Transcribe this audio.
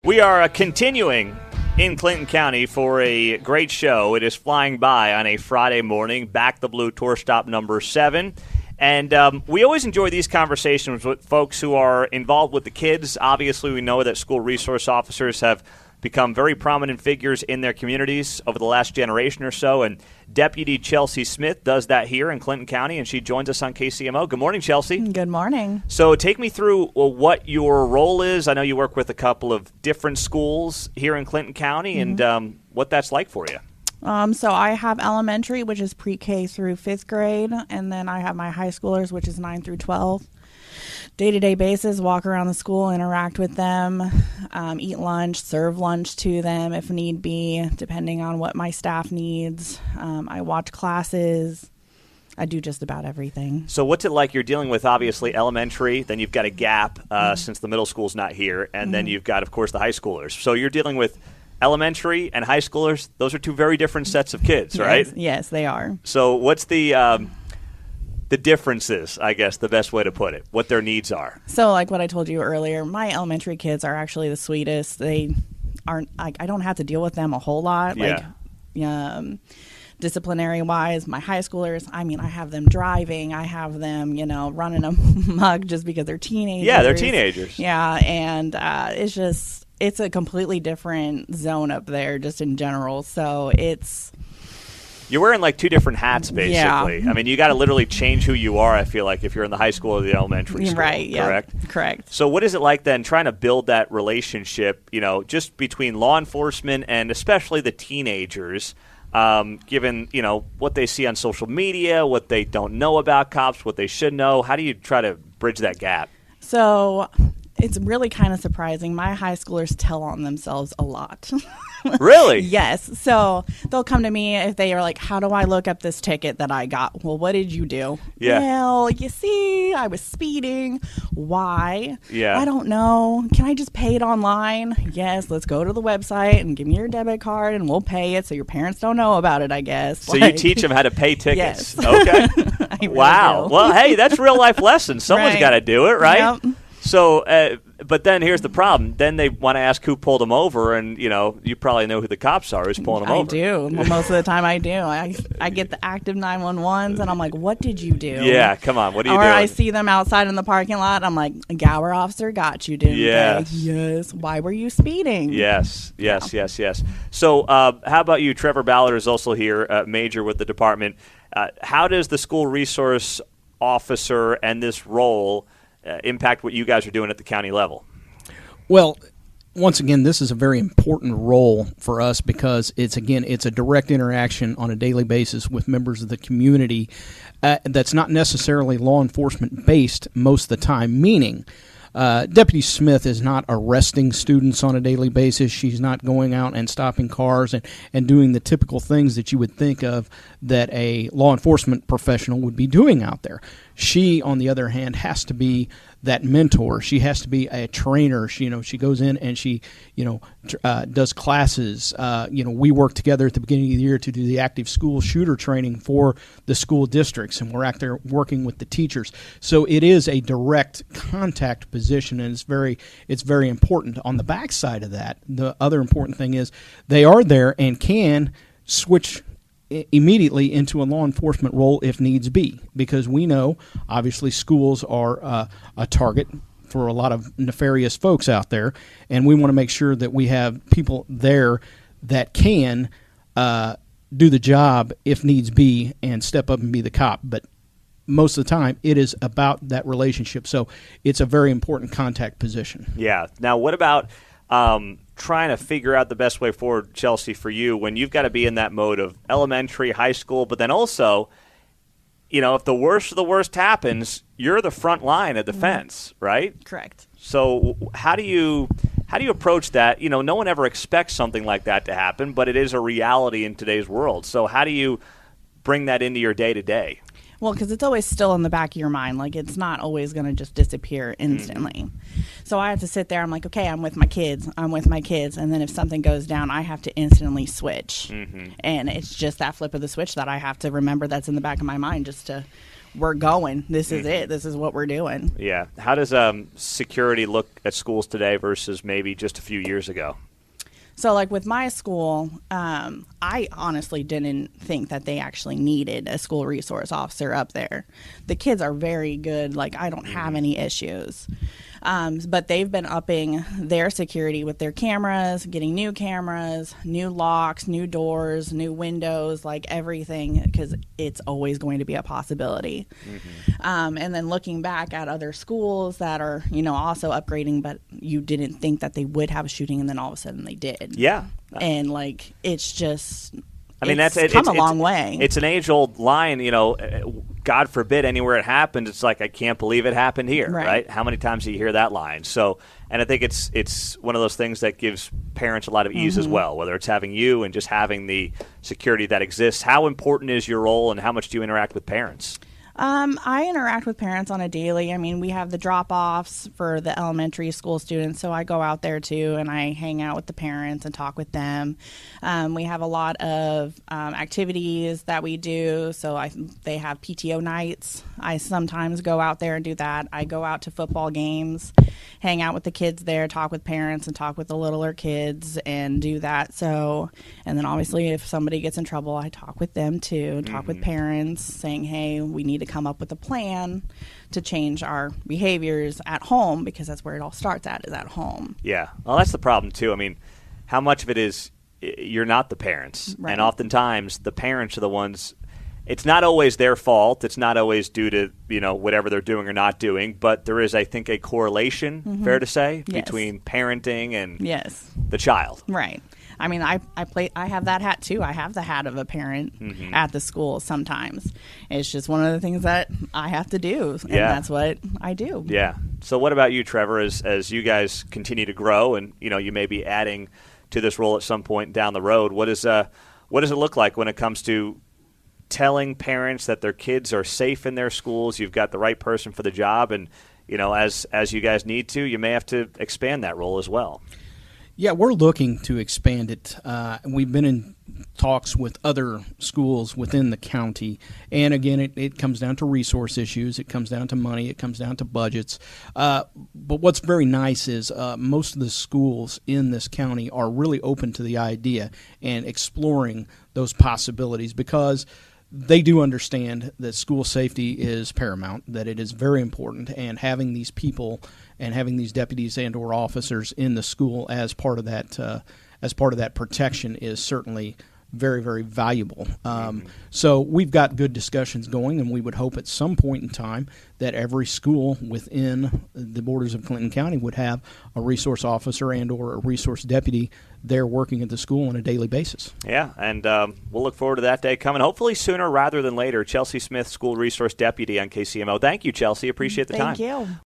We are continuing in Clinton County for a great show. It is flying by on a Friday morning. Back the Blue tour stop number 7. And we always enjoy these conversations with folks who are involved with the kids. Obviously, we know that school resource officers have become very prominent figures in their communities over the last generation or so. And Deputy Chelsea Smith does that here in Clinton County, and she joins us on KCMO. Good morning, Chelsea. Good morning. So take me through what your role is. I know you work with a couple of different schools here in Clinton County, and what that's like for you. So I have elementary, which is pre-K through 5th grade, and then I have my high schoolers, which is 9 through 12. Day-to-day basis, walk around the school, interact with them, eat lunch, serve lunch to them if need be, depending on what my staff needs. I watch classes. I do just about everything. So what's it like? You're dealing with, obviously, elementary, then you've got a gap since the middle school's not here, and then you've got, of course, the high schoolers. So you're dealing with elementary and high schoolers. Those are two very different sets of kids, right? Yes, they are. So what's the differences, I guess, the best way to put it, what their needs are? So like what I told you earlier, my elementary kids are actually the sweetest. They aren't, I don't have to deal with them a whole lot. Disciplinary wise, my high schoolers, I have them driving. I have them, running a mug just because they're teenagers. Yeah, they're teenagers. Yeah, and it's a completely different zone up there just in general. So you're wearing like two different hats, basically. Yeah. You got to literally change who you are, I feel like, if you're in the high school or the elementary school. Right, yeah. Correct? Correct. So what is it like then trying to build that relationship, just between law enforcement and especially the teenagers, given, what they see on social media, what they don't know about cops, what they should know? How do you try to bridge that gap? So it's really kind of surprising. My high schoolers tell on themselves a lot. Really? Yes. So they'll come to me if they are like, how do I look up this ticket that I got? Well, what did you do? Yeah. Well, you see, I was speeding. Why? Yeah. I don't know. Can I just pay it online? Yes. Let's go to the website and give me your debit card and we'll pay it so your parents don't know about it, I guess. So you teach them how to pay tickets. Yes. Okay. Really wow. do. Well, hey, that's real life lessons. Someone's Right. got to do it, right? Yep. So, but then here's the problem. Then they want to ask who pulled them over, and, you probably know who the cops are who's pulling them over. I do. Well, most of the time I do. I get the active 911s, and I'm like, what did you do? Yeah, come on. What are you or doing? I see them outside in the parking lot. I'm like, a Gower officer got you, didn't Yes. they? Yes. Why were you speeding? Yes. So how about you? Trevor Ballard is also here, major with the department. How does the school resource officer and this role impact what you guys are doing at the county level? Well, once again, this is a very important role for us because it's a direct interaction on a daily basis with members of the community that's not necessarily law enforcement based most of the time, meaning Deputy Smith is not arresting students on a daily basis. She's not going out and stopping cars and doing the typical things that you would think of that a law enforcement professional would be doing out there. She, on the other hand, has to be that mentor. She has to be a trainer. She goes in and she, does classes. We work together at the beginning of the year to do the active school shooter training for the school districts, and we're out there working with the teachers. So it is a direct contact position, and it's very important. On the backside of that, the other important thing is they are there and can switch immediately into a law enforcement role if needs be, because we know obviously schools are a target for a lot of nefarious folks out there, and we want to make sure that we have people there that can do the job if needs be and step up and be the cop. But most of the time it is about that relationship, so it's a very important contact position. Yeah. Now what about trying to figure out the best way forward, Chelsea, for you when you've got to be in that mode of elementary, high school, but then also, if the worst of the worst happens, you're the front line of defense, right? Correct. So how do you approach that? No one ever expects something like that to happen, but it is a reality in today's world. So how do you bring that into your day-to-day? Well, because it's always still in the back of your mind. Like, it's not always going to just disappear instantly. So I have to sit there. I'm like, okay, I'm with my kids. And then if something goes down, I have to instantly switch. And it's just that flip of the switch that I have to remember that's in the back of my mind just to we're going. This is it. This is what we're doing. Yeah. How does security look at schools today versus maybe just a few years ago? So, like with my school, I honestly didn't think that they actually needed a school resource officer up there. The kids are very good. Like, I don't have any issues. But they've been upping their security with their cameras, getting new cameras, new locks, new doors, new windows, like everything, because it's always going to be a possibility. And then looking back at other schools that are, also upgrading, but you didn't think that they would have a shooting, and then all of a sudden they did. Yeah. And, like, it's just... I mean, it's it's come a long way. It's an age-old line, God forbid anywhere it happens, it's like, I can't believe it happened here, right? How many times do you hear that line? So, and I think it's one of those things that gives parents a lot of ease as well, whether it's having you and just having the security that exists. How important is your role, and how much do you interact with parents? I interact with parents on a daily. I mean, we have the drop-offs for the elementary school students, so I go out there too, and I hang out with the parents and talk with them. We have a lot of activities that we do, so they have PTO nights. I sometimes go out there and do that. I go out to football games, hang out with the kids there, talk with parents, and talk with the littler kids, and do that. So, and then obviously if somebody gets in trouble, I talk with them too, talk with parents, saying, hey, we need to come up with a plan to change our behaviors at home, because that's where it all starts is at home. Yeah. Well, that's the problem too. I mean, how much of it is you're not the parents, and oftentimes the parents are the ones. It's not always their fault. It's not always due to, whatever they're doing or not doing, but there is, I think, a correlation, fair to say, between parenting and the child. Right. I mean, I have that hat too. I have the hat of a parent at the school sometimes. It's just one of the things that I have to do, and that's what I do. Yeah. So what about you, Trevor, as you guys continue to grow, and, you may be adding to this role at some point down the road? What does it look like when it comes to telling parents that their kids are safe in their schools? You've got the right person for the job, and, as you guys need to, you may have to expand that role as well. Yeah, we're looking to expand it. We've been in talks with other schools within the county. And again, it comes down to resource issues. It comes down to money. It comes down to budgets. But what's very nice is most of the schools in this county are really open to the idea and exploring those possibilities, because they do understand that school safety is paramount, that it is very important, and having these people and having these deputies and or officers in the school as part of that protection is certainly very, very valuable. So we've got good discussions going, and we would hope at some point in time that every school within the borders of Clinton County would have a resource officer and or a resource deputy there working at the school on a daily basis. Yeah, and we'll look forward to that day coming, hopefully sooner rather than later. Chelsea Smith, School Resource Deputy on KCMO. Thank you, Chelsea. Appreciate the time. Thank you.